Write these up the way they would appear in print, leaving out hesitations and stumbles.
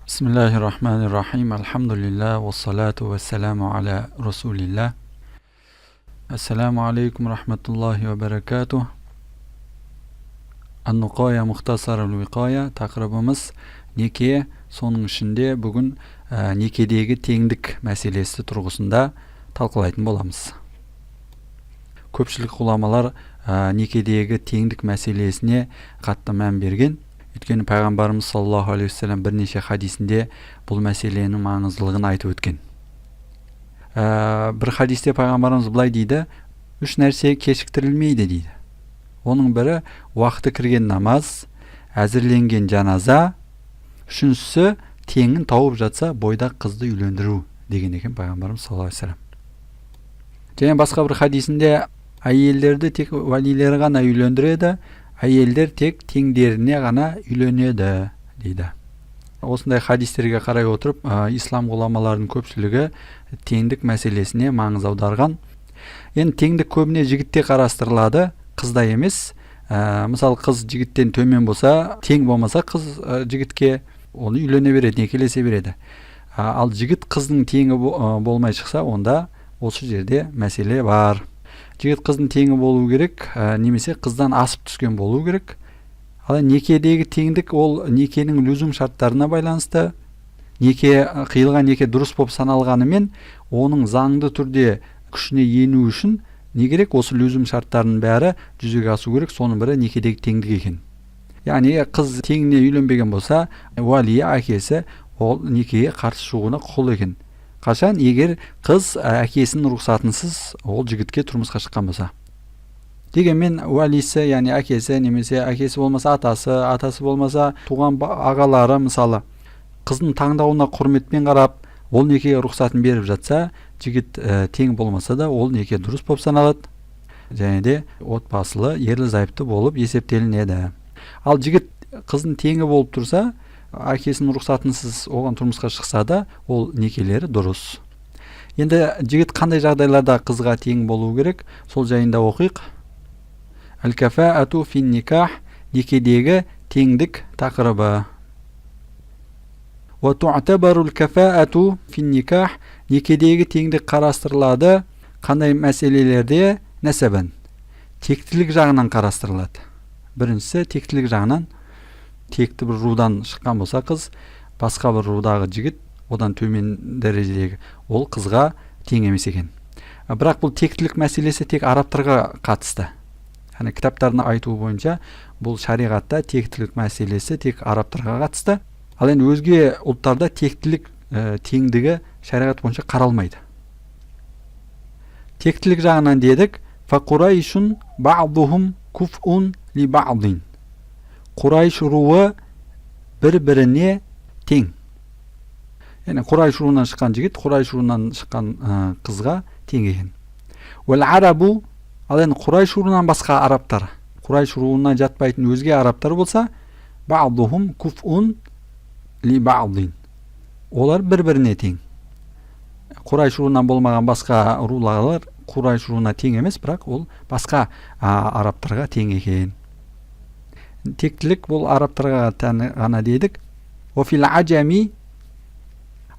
Bismillahirrahmanirrahim. Alhamdulillah ve salatu ve selamu ala Resulillah. Esselamu aleyküm rahmetullahi ve berekatuh. An-Nuqaya Muhtasarul Viqaya taqribimiz neke, soның ішінде бүгін некедегі теңдік мәселесі тұрғысында талқылайтын боламыз. Көпшілік ғұламалар некедегі теңдік мәселесіне қатты мән берген. Өйткені пайғамбарымыз саллаллаху алейхи вассалам бірнеше хадисінде бұл мәселенің маңыздылығын айтып өткен. Бір хадисте пайғамбарымыз былай дейді: үш нәрсе кешіктірілмейді дейді. Оның бірі уақыты кірген намаз, әзірленген жаназа, үшіншісі теңін тауып жатса бойдақ қызды үйлендіру деген екен пайғамбарымыз саллаллаху алейхи вассалам. Және басқа бір хадисінде әйелдерді тек валилері ғана үйлендіреді, әйелдер тек теңдеріне ғана үйленеді дейді. Осындай хадистерге қарай отырып, ислам ғұламаларының көпшілігі теңдік мәселесіне маңыз аударған. Енді теңдік көбіне жігітте қарастырылады, қызда емес. Мысалы, қыз жігіттен төмен болса, тең болмаса, қыз жігітке оны үйлене береді, некелесе береді. Ал жігіт қыздың теңі болмай шықса, онда осы жерде мәселе бар. Жігіт қыздың теңі болу керек, немесе қыздан асып түскен болу керек. Ал некедегі теңдік ол некенің лүзум шарттарына байланысты. Неке қиылған неке дұрыс болып саналғанымен, оның заңды түрде күшіне ену үшін не керек? Осы лүзум шарттарының бәрі жүзеге асу керек. Соның бірі некедегі теңдік екен. Яғни қыз теңіне үйленбеген болса, уәли әкесі ол некеге қарсы шығуына құқылы екен. Қашан? Егер қыз әкесінің рұқсатынсыз ол жігітке тұрмысқа шыққан болса. Дегенмен уәлисі, яғни әкесі, немесе әкесі болмаса атасы, атасы болмаса туған ағалары, мысалы, қыздың таңдауына құрметпен қарап, ол некеге рұқсатын беріп жатса, жігіт тең болмаса да ол неке дұрыс болып саналады. Және де отбасылы, ерлі зайыпты болып есептелінеді. Ал жігіт қыздың теңі болып тұрса, әкесінің рұқсатынсыз оған тұрмысқа шықса да, ол некелері дұрыс. Енді жігіт қандай жағдайларда қызға тең болу керек? Сол жайында оқиық. Әл-кафаату фин никах, некедегі теңдік тақырыбы. Ва ту'табару әл-кафаату фин никах, некедегі теңдік қарастырылады қандай мәселелерде? Нәсәбән, тектілік жағынан қарастырылады. Біріншісі, тектілік жағынан. Текті бір рудан шыққан болса қыз, басқа бір рудағы жігіт, одан төмен дәрежедегі, ол қызға тең емес екен. Бірақ бұл тектілік мәселесі тек арабтарға қатысты. Яғни кітаптардың айтуы бойынша бұл шариғатта тектілік мәселесі тек арабтарға қатысты. Ал енді өзге ұлттарда тектілік теңдігі шариғат бойынша қаралмайды. Тектілік жағынан дедік: фақурайшун ба'духум куфун ли ба'дин. Құрайш руы бір-біріне тең. Яғни Құрайш руынан шыққан жігіт, Құрайш руынан шыққан қызға тең екен. Уәл арабу, ал енді Құрайш руынан басқа арабтар, Құрайш руынан жатпайтын өзге арабтар болса, ба'духум куфун ли ба'дин. Олар бір-біріне тең. Құрайш руынан болмаған басқа рулар Құрайш руына тең емес, бірақ ол басқа арабтарға тең екен. Тектілік бұл арабтарға тән ғана дедік. Офил аджами,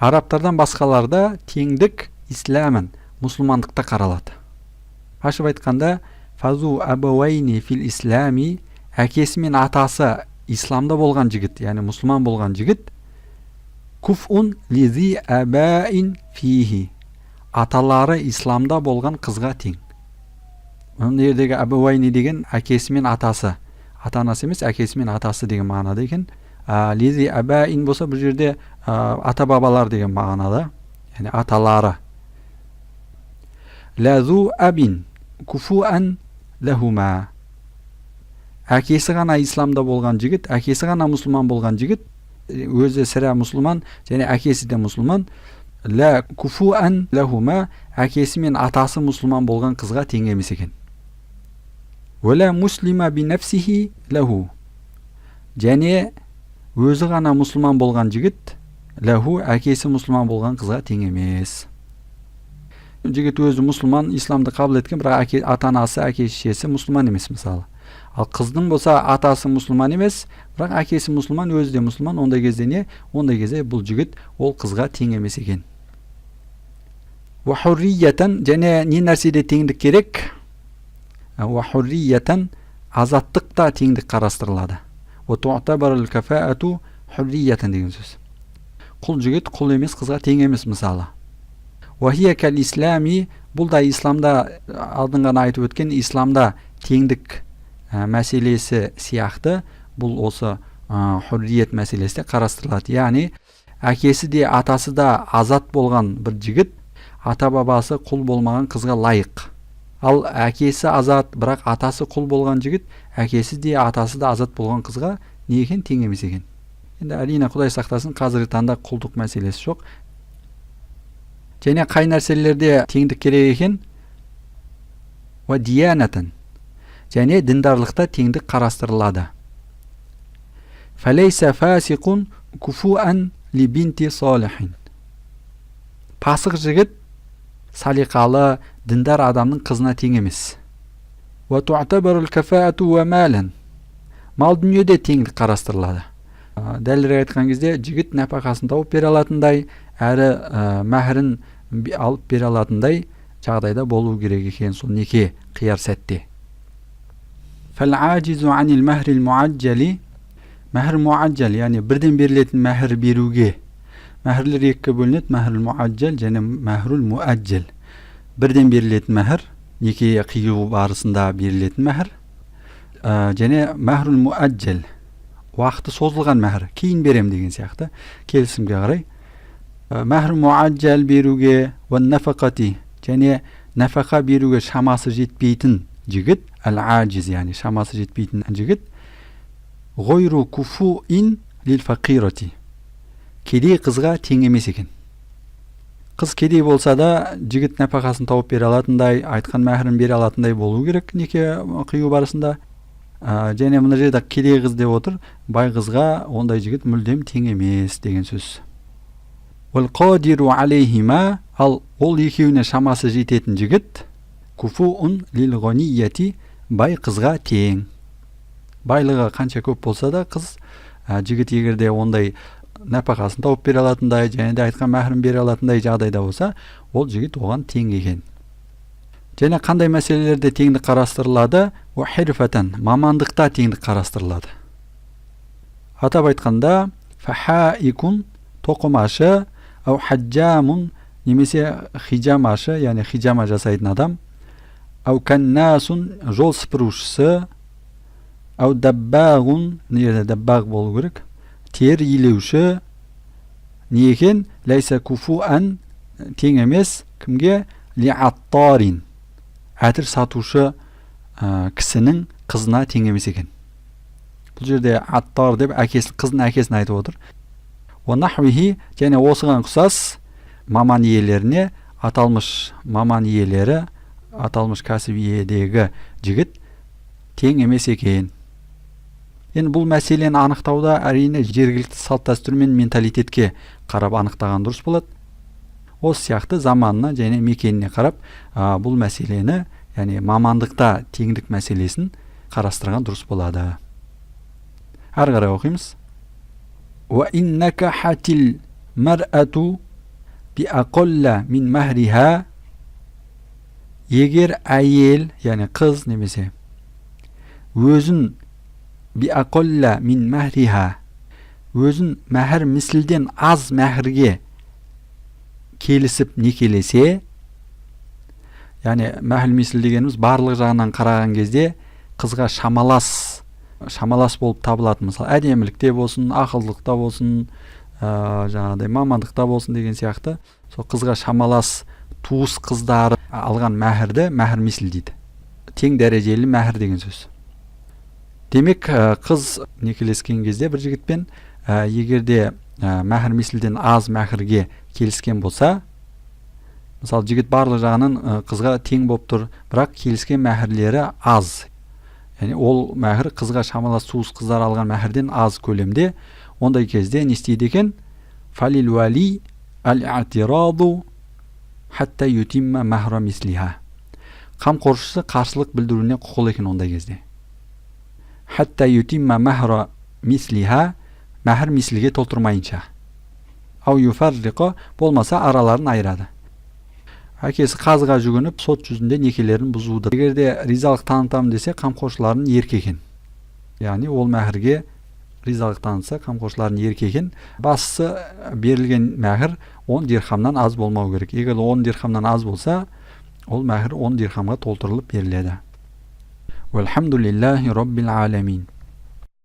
арабтардан басқаларда теңдік исламын, мұсылмандықта қаралады. Ашып айтқанда, фазу абавайни фил ислами, әкесі мен атасы исламда болған жігіт, яғни мұсылман болған жігіт, куфун лизи абаин фихи, аталары исламда болған қызға тең. Оның жердегі абавайни деген әкесі мен атасы, ата-анасы емес, әкесі мен атасы деген мағынада екен. Лизи абаин болса, бұл жерде ата-бабалар деген мағынада, яғни аталары. Лазу абин куфуан лахума, әкесі ғана исламда болған жігіт, әкесі ғана мұсылман болған жігіт, өзі сірә мұсылман, және әкесі де мұсылман. Ла куфуан лахума, әкесі мен атасы мұсылман болған қызға тең емес екен. Вәлә муслима би нәфсихи лаху, және өзі ғана мұсылман болған жігіт, лаху, әкесі мұсылман болған қызға тең емес. Жігіт өзі мұсылман, исламды қабыл еткен, бірақ ата-анасы, әке-шешесі мұсылман емес, мысалы. Ал қыздың болса атасы мұсылман емес, бірақ әкесі мұсылман, өзі де мұсылман, ондай кезде не? Ондай кезде бұл жігіт ол қызға тең емес екен. Ва хурриятан, және не нәрседе теңдік керек? Ва хурриятан, азаттықта теңдік қарастырылады. Ва ту'табарул кафаату хурриятан деген сөз. Құл жігіт құл емес, қызға тең емес мысалы. Ва хия кал ислами, бұл да исламда алдыңған айтып өткен исламда теңдік мәселесі сияқты, бұл осы хурриет мәселесі де қарастырылады. Яғни әкесі де атасы да азат болған бір жігіт, ата бабасы құл болмаған қызға лайық. Ал әкесі азат, бірақ атасы құл болған жігіт, әкесі де атасы да азат болған қызға не екен? Тең емес екен. Енді әрине Құдай сақтасын, қазіргі таңда құлдық мәселесі жоқ. Және қай нәрселерде теңдік керек екен? Ва диянатан, және діндарлықта теңдік қарастырылады. Фалейса фасиқун куфуан ли бинти салихин. Пасық жігіт салиқалы, діндар адамның қызына тең емес. Ва ту'табарул кафаату ва малан. Мал дүниеде теңдік қарастырылады. Дәлірек айтқан кезде жігіт нәпақасын тауып бере алатындай, әрі мәһрін алып бере алатындай жағдайда болу керек екен сол неке қияр сәтте. Фал-ажизу анил мәһрил муаджали. Мәһр муаджал, яғни бірден берілетін мәһр беруге. Мәһрлер екіге бөлінеді, мәһрул муаджал және мәһрул муаджал. Бірден берілетін мәһр, неке қию барысында берілетін мәһр, және мәһрул муаджал, уақыты созылған мәһр, кейін берем деген сияқты, келісімге қарай. Мәһр муаджал беруге, ва нафақати, және нафақа беруге шамасы жетпейтін жігіт, әл-ажиз, яғни шамасы жетпейтін жігіт, ғойру куфуин лил фақирати, кедей қызға тең емес екен. Қыз кедей болса да жігіт нәпақасын тауып бере алатындай, айтқан мәһрін бере алатындай болу керек неке қию барысында. Және мына жерде кедей қыз деп отыр, бай қызға ондай жігіт мүлдем тең емес деген сөз. Вал қадиру алейхима, ал ол екеуіне шамасы жететін жігіт, куфуун лил ғанияти, бай қызға тең. Байлығы қанша көп болса да қыз, жігіт егерде ондай нәпақасын тауып бере алатындай, және де айтқан мәһрін бере алатындай жағдайда болса, ол жігіт оған тең екен. Және қандай мәселелерде теңдік қарастырылады? Ва хирфатан, мамандықта теңдік қарастырылады. Атап айтқанда, фахаикун, тоқымашы, ау хаджамун, немесе хижамашы, яғни хижама жасайтын адам, ау каннасун, жол сыпырушысы, ау даббағун, неге даббақ болу керек, тер илеуші, не екен? Лайса куфуан, тең емес, кімге? Ли аттарин, әтір сатушы кісінің қызына тең емес екен. Бұл жерде аттар деп қыздың әкесін айтып отыр. Ва нахвихи, және осыған ұқсас маман иелеріне, аталмыш маман иелері, аталмыш кәсіп иедегі жігіт тең емес екен. Енді бұл мәселені анықтауда әрине жергілікті салт дәстүр мен менталитетке қарап анықтаған дұрыс болады. Осы сияқты заманына және мекеніне қарап бұл мәселені, яғни мамандықта теңдік мәселесін қарастырған дұрыс болады. Әрі қарай оқимыз. Ва иннака хатил мар'ату би ақолла мин мәһриха, егер әйел, яғни қыз немесе өзін би ақолла мин мәһриха, өзін мәһр мислден аз мәһрге келісіп некелесе, яғни мәһр мисл дегеніміз барлық жағынан қараған кезде қызға шамалас болып табылатын, мысалы әдемілікте болсын, ақылдықта болсын, жаңағыдай мамандықта болсын деген сияқты, сол қызға шамалас туыс қыздары алған мәһрді мәһр мисл дейді. Тең дәрежелі мәһр деген сөз. Демек, қыз некелескен кезде бір жігітпен егерде мәһр мислден аз мәһрге келіскен болса, мысалы жігіт барлық жағынан қызға тең болып тұр, бірақ келіскен мәһрлері аз. Яғни ол мәһр қызға шамалас туыс қыздар алған мәһрден аз көлемде. Ондай кезде не істейді екен? Фалил вали ал-i'тираду хатта ютимма мәһра мислиха. Қамқоршысы қарсылық білдіруіне құқылы екен ондай кезде. hatta yutimma mahra misliha, mahr misliga to'ltirmayınca. Av yufarriqo, bo'lmasa aralarini ayıradi. Әкесі қазыға жүгініп, сот жүзінде некелерін бұзуды. Егерде ризалық танытамын десе, қамқоршыларының еркі екен. Яғни ол мәһірге ризалық танытса, қамқоршыларының еркі екен. Бастысы берілген мәһір 10 дирхамнан аз болмау керек. Егер 10 дирхамнан аз болса, ол мәһір 10 дирхамға толтырылып беріледі. Валхамдулиллахи раббил аламин.